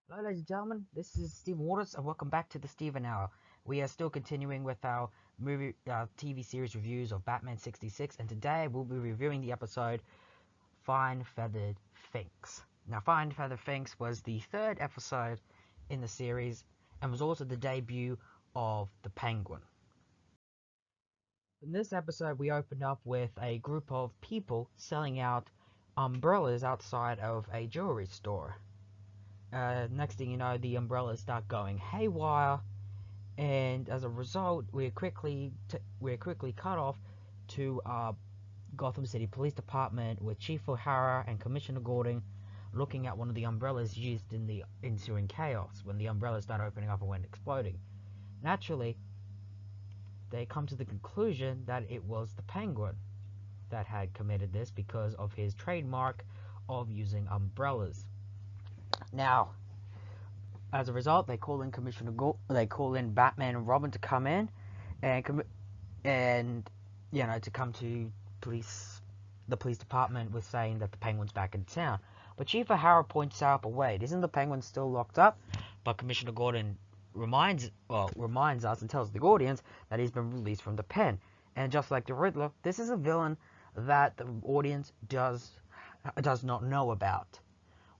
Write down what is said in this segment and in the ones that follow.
Hello, ladies and gentlemen. This is Stephen Waters, and welcome back to the Stephen Hour. We are still continuing with our TV series reviews of Batman 66, and today we'll be reviewing the episode Fine Feathered Finks. Now, Fine Feathered Finks was the third episode in the series, and was also the debut of the Penguin. In this episode, we opened up with a group of people selling out umbrellas outside of a jewelry store. Next thing you know, the umbrellas start going haywire, and as a result, we're quickly cut off to Gotham City Police Department with Chief O'Hara and Commissioner Gordon looking at one of the umbrellas used in the ensuing chaos when the umbrellas start opening up and went exploding. Naturally, they come to the conclusion that it was the Penguin that had committed this because of his trademark of using umbrellas. Now, as a result, they call in they call in Batman and Robin to come in and to come to the police department with saying that the Penguin's back in town. But Chief O'Hara points out, but wait, isn't the Penguin still locked up? But Commissioner Gordon reminds us and tells the audience that he's been released from the pen. And just like the Riddler, this is a villain that the audience does not know about.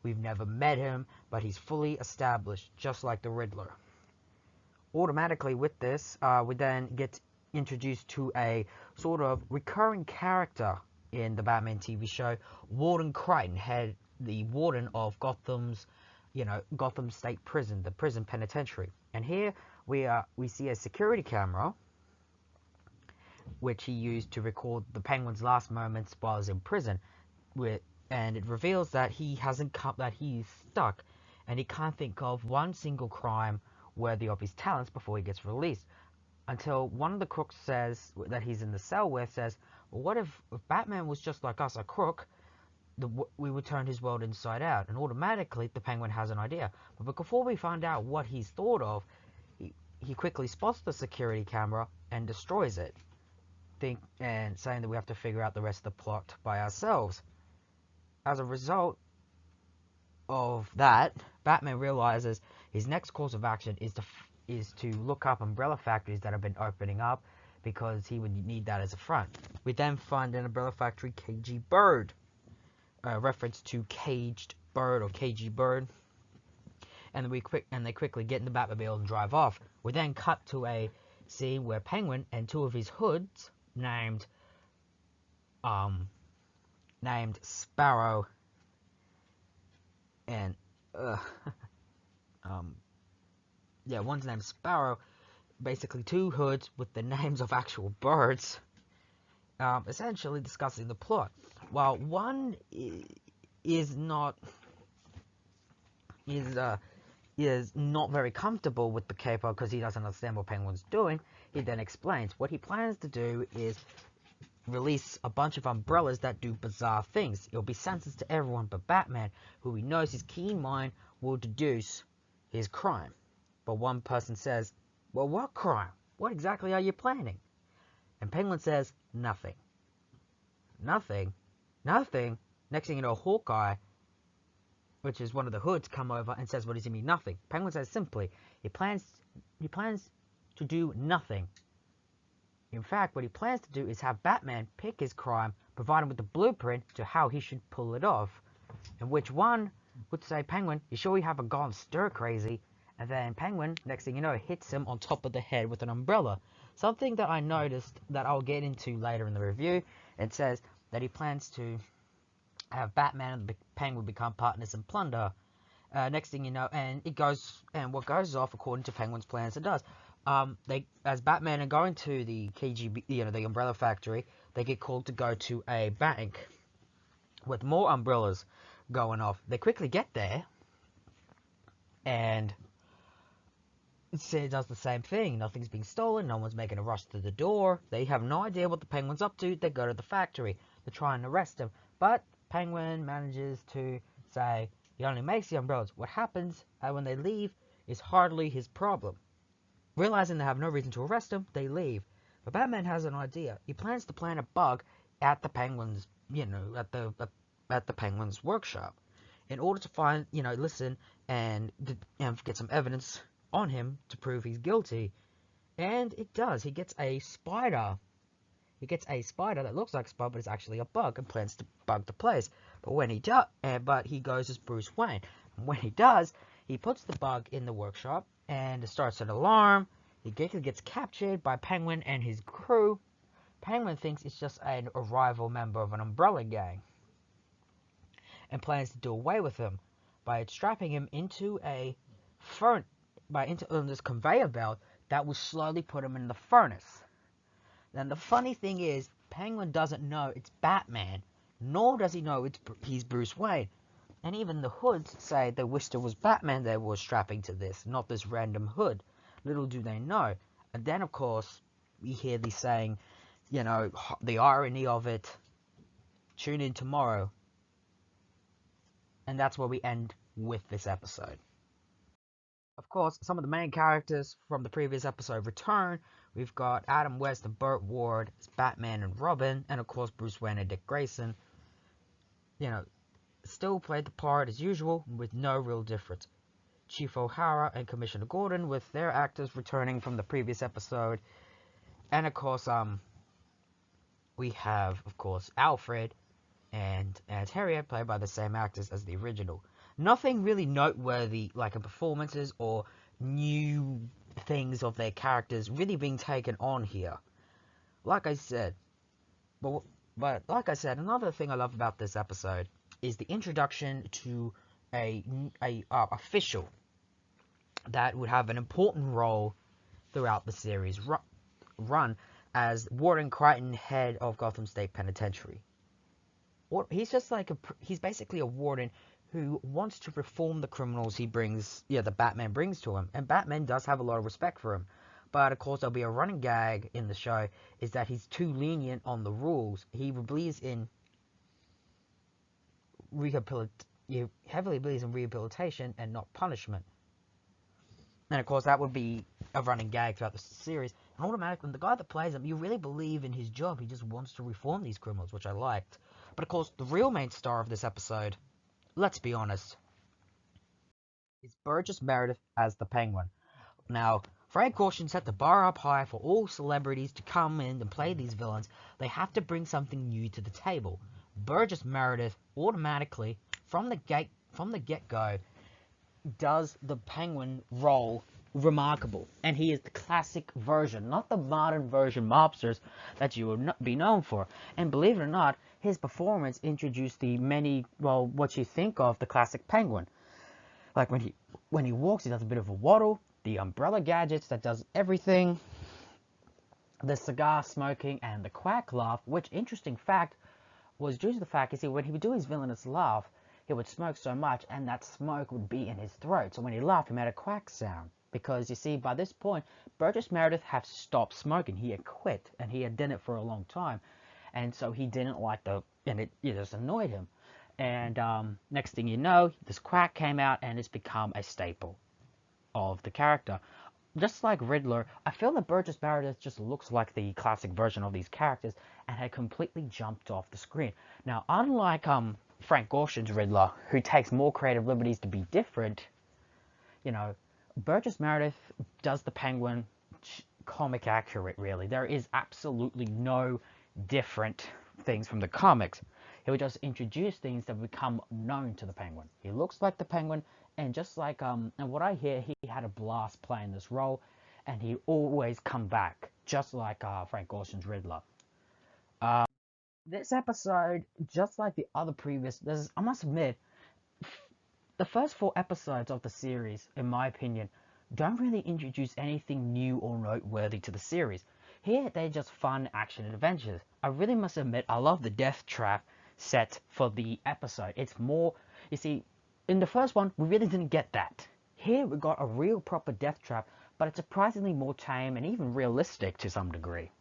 We've never met him, but he's fully established, just like the Riddler. Automatically with this, we then get introduced to a sort of recurring character in the Batman TV show, Warden Crichton, the warden of Gotham's Gotham State Prison, the prison penitentiary. And here we see a security camera, which he used to record the Penguin's last moments while he's in prison, and it reveals that he's stuck, and he can't think of one single crime worthy of his talents before he gets released. Until one of the crooks says that he's in the cell with says, well, what if Batman was just like us, a crook? We would turn his world inside out, and automatically the Penguin has an idea. But before we find out what he's thought of, he quickly spots the security camera and destroys it, saying that we have to figure out the rest of the plot by ourselves. As a result of that, Batman realizes his next course of action is to look up umbrella factories that have been opening up, because he would need that as a front. We then find an umbrella factory, KG Bird, reference to caged bird or KG Bird, and they quickly get in the Batmobile and drive off. We then cut to a scene where Penguin and two of his hoods named Sparrow and one's named Sparrow, basically two hoods with the names of actual birds, essentially discussing the plot. While one is not very comfortable with the caper because he doesn't understand what Penguin's doing, he then explains what he plans to do is release a bunch of umbrellas that do bizarre things. It'll be senseless to everyone but Batman, who he knows his keen mind will deduce his crime. But one person says, well, what crime? What exactly are you planning? And Penguin says, nothing. Nothing? Nothing? Next thing you know, Hawkeye, which is one of the hoods, come over and says, what does he mean, nothing? Penguin says simply, he plans to do nothing. In fact, what he plans to do is have Batman pick his crime, provide him with the blueprint to how he should pull it off. In which one would say, Penguin, you sure you haven't gone stir crazy? And then Penguin, next thing you know, hits him on top of the head with an umbrella. Something that I noticed that I'll get into later in the review. It says that he plans to have Batman and the Penguin become partners in plunder. Next thing you know, and what goes off according to Penguin's plans, it does. As Batman are going to the KGB, the umbrella factory, they get called to go to a bank with more umbrellas going off. They quickly get there, and it does the same thing. Nothing's being stolen. No one's making a rush to the door. They have no idea what the Penguin's up to. They go to the factory to try and arrest him, but Penguin manages to say he only makes the umbrellas. What happens when they leave is hardly his problem. Realizing they have no reason to arrest him, they leave. But Batman has an idea. He plans to plant a bug at the Penguin's, at the Penguin's workshop. in order to find, listen and get some evidence on him to prove he's guilty. And it does. He gets a spider. He gets a spider that looks like a spider, but it's actually a bug, and plans to bug the place. But when he does, but he goes as Bruce Wayne. And when he does, he puts the bug in the workshop, and it starts an alarm. He gets captured by Penguin and his crew. Penguin thinks it's just a rival member of an umbrella gang, and plans to do away with him by strapping him into this conveyor belt that will slowly put him in the furnace. Then the funny thing is, Penguin doesn't know it's Batman, nor does he know he's Bruce Wayne. And even the Hoods say they wish it was Batman they were strapping to this, not this random Hood. Little do they know. And then, of course, we hear these saying, the irony of it. Tune in tomorrow. And that's where we end with this episode. Of course, some of the main characters from the previous episode return. We've got Adam West and Burt Ward as Batman and Robin, and of course Bruce Wayne and Dick Grayson. Still played the part as usual, with no real difference. Chief O'Hara and Commissioner Gordon with their actors returning from the previous episode. And of course, we have, of course, Alfred and Harriet, played by the same actors as the original. Nothing really noteworthy, like in performances or new things of their characters really being taken on here. Like I said, but like I said, another thing I love about this episode is the introduction to a official that would have an important role throughout the series run as Warden Crichton, head of Gotham State Penitentiary. He's just like he's basically a warden who wants to reform the criminals the Batman brings to him. And Batman does have a lot of respect for him. But of course, there'll be a running gag in the show, is that he's too lenient on the rules. He believes in heavily believes in rehabilitation and not punishment. And of course, that would be a running gag throughout the series. And automatically, the guy that plays him, you really believe in his job. He just wants to reform these criminals, which I liked. But of course, the real main star of this episode, let's be honest, is Burgess Meredith as the Penguin. Now, Frank Gorshin set the bar up high for all celebrities to come in and play these villains. They have to bring something new to the table. Burgess Meredith automatically, from the get-go, does the Penguin role remarkable. And he is the classic version, not the modern version mobsters that you would be known for. And believe it or not, his performance introduced what you think of the classic Penguin. Like when he walks, he does a bit of a waddle, the umbrella gadgets that does everything, the cigar smoking, and the quack laugh, which, interesting fact, was due to the fact, when he would do his villainous laugh, he would smoke so much, and that smoke would be in his throat. So when he laughed, he made a quack sound. Because, you see, by this point, Burgess Meredith had stopped smoking. He had quit, and he had done it for a long time. And so he didn't like and it just annoyed him. And next thing you know, this quack came out, and it's become a staple of the character. Just like Riddler, I feel that Burgess Meredith just looks like the classic version of these characters and had completely jumped off the screen. Now, unlike Frank Gorshin's Riddler, who takes more creative liberties to be different, Burgess Meredith does the Penguin comic accurate, really. There is absolutely no different things from the comics. He would just introduce things that become known to the Penguin. He looks like the Penguin, and just like, and what I hear, he had a blast playing this role, and he always come back, just like Frank Gorshin's Riddler. This episode, just like the other previous, I must admit, the first 4 episodes of the series, in my opinion, don't really introduce anything new or noteworthy to the series. Here, they're just fun action adventures. I really must admit, I love the death trap set for the episode. It's more, you see, in the first one, we really didn't get that. Here, we got a real proper death trap, but it's surprisingly more tame and even realistic to some degree.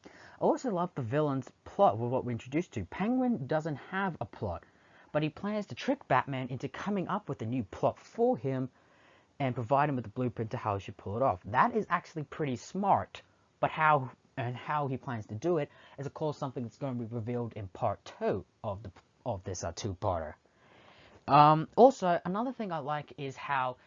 I also love the villain's plot with what we're introduced to. Penguin doesn't have a plot, but he plans to trick Batman into coming up with a new plot for him and provide him with the blueprint to how he should pull it off. That is actually pretty smart, but how he plans to do it is, of course, something that's going to be revealed in part 2 of this two-parter. Also, another thing I like is how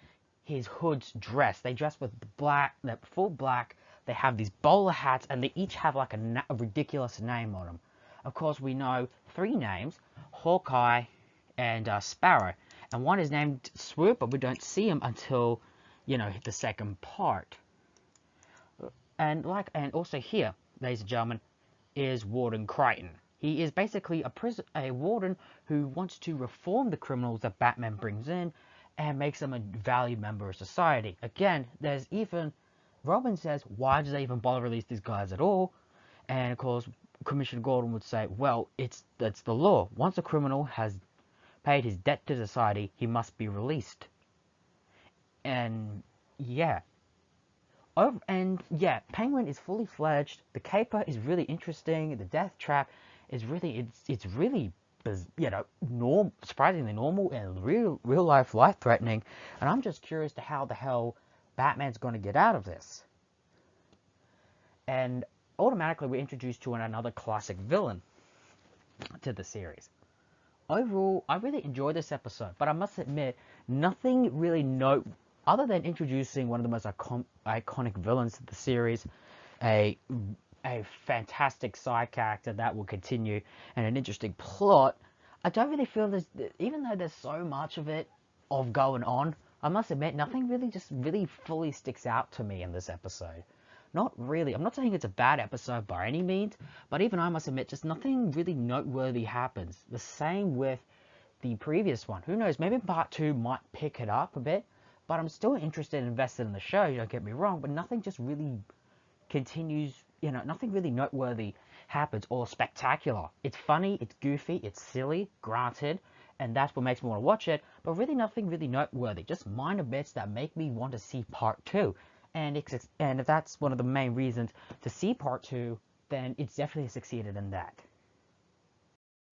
his hoods dress. They dress with black, they're full black. They have these bowler hats, and they each have like a ridiculous name on them. Of course, we know three names: Hawkeye and Sparrow, and one is named Swoop, but we don't see him until, you know, the second part. And also here, ladies and gentlemen, is Warden Crichton. He is basically a warden who wants to reform the criminals that Batman brings in and makes them a valued member of society. Again, there's even, Robin says, why does they even bother release these guys at all? And of course, Commissioner Gordon would say, well, that's the law. Once a criminal has paid his debt to society, he must be released. And yeah. And yeah, Penguin is fully fledged. The caper is really interesting. The death trap is really, it's really, you know, surprisingly normal and real life threatening. And I'm just curious to how the hell Batman's going to get out of this. And automatically we're introduced to another classic villain to the series. Overall, I really enjoyed this episode, but I must admit, nothing really other than introducing one of the most iconic villains of the series, a fantastic side character that will continue, and an interesting plot, I don't really feel there's, even though there's so much of it going on, I must admit, nothing really fully sticks out to me in this episode. Not really. I'm not saying it's a bad episode by any means, but even I must admit, just nothing really noteworthy happens. The same with the previous one. Who knows, maybe part 2 might pick it up a bit, but I'm still interested and invested in the show, don't get me wrong, but nothing just really continues, you know, nothing really noteworthy happens or spectacular. It's funny, it's goofy, it's silly, granted, and that's what makes me want to watch it, but really nothing really noteworthy, just minor bits that make me want to see part 2. And if that's one of the main reasons to see part 2, then it's definitely succeeded in that.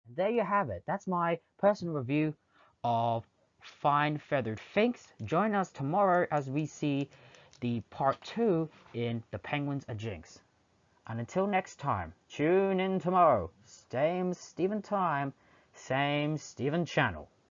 And there you have it. That's my personal review of Fine Feathered Finks. Join us tomorrow as we see the part 2 in The Penguins Are Jinx. And until next time, tune in tomorrow. Same Steven time, same Steven channel.